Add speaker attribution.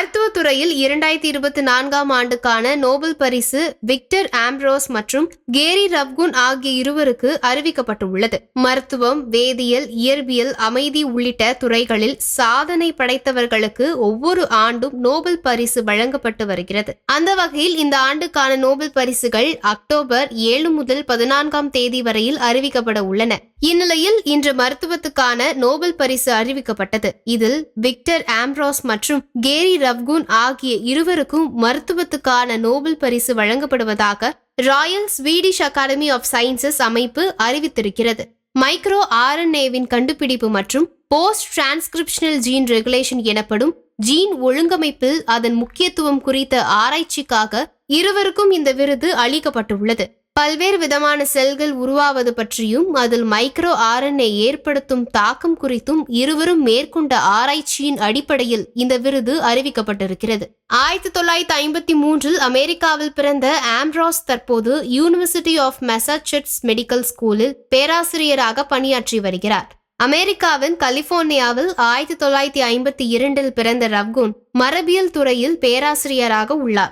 Speaker 1: மருத்துவத் துறையில் 2024ஆம் ஆண்டுக்கான நோபல் பரிசு விக்டர் ஆம்ப்ரோஸ் மற்றும் கேரி ரவ்குன் ஆகிய இருவருக்கு அறிவிக்கப்பட்டுள்ளது. மருத்துவம், வேதியியல், இயற்பியல், அமைதி உள்ளிட்ட துறைகளில் சாதனை படைத்தவர்களுக்கு ஒவ்வொரு ஆண்டும் நோபல் பரிசு வழங்கப்பட்டு வருகிறது. அந்த வகையில் இந்த ஆண்டுக்கான நோபல் பரிசுகள் அக்டோபர் 7 முதல் 14ஆம் தேதி வரையில் அறிவிக்கப்பட உள்ளன. இந்நிலையில் இன்று மருத்துவத்துக்கான நோபல் பரிசு அறிவிக்கப்பட்டது. இதில் விக்டர் ஆம்ப்ரோஸ் மற்றும் கேரி ரவ்குன் ஆகிய இருவருக்கும் மருத்துவத்துக்கான நோபல் பரிசு வழங்கப்படுவதாக Royal Swedish Academy of Sciences அமைப்பு அறிவித்திருக்கிறது. மைக்ரோ RNAவின் கண்டுபிடிப்பு மற்றும் போஸ்ட் டிரான்ஸ்கிரிப்ஷனல் ஜீன் ரெகுலேஷன் எனப்படும் ஜீன் ஒழுங்கமைப்பில் அதன் முக்கியத்துவம் குறித்த ஆராய்ச்சிக்காக இருவருக்கும் இந்த விருது அளிக்கப்பட்டுள்ளது. பல்வேறு விதமான செல்கள் உருவாவது பற்றியும் அதில் மைக்ரோ RNA ஏற்படுத்தும் தாக்கம் குறித்தும் இருவரும் மேற்கொண்ட ஆராய்ச்சியின் அடிப்படையில் இந்த விருது அறிவிக்கப்பட்டிருக்கிறது. 1953இல் அமெரிக்காவில் பிறந்த ஆம்ப்ரோஸ் தற்போது யூனிவர்சிட்டி ஆஃப் மெசச்சூசெட்ஸ் மெடிக்கல் ஸ்கூலில் பேராசிரியராக பணியாற்றி வருகிறார். அமெரிக்காவின் கலிபோர்னியாவில் 1952இல் பிறந்த ரவ்குன் மரபியல் துறையில் பேராசிரியராக உள்ளார்.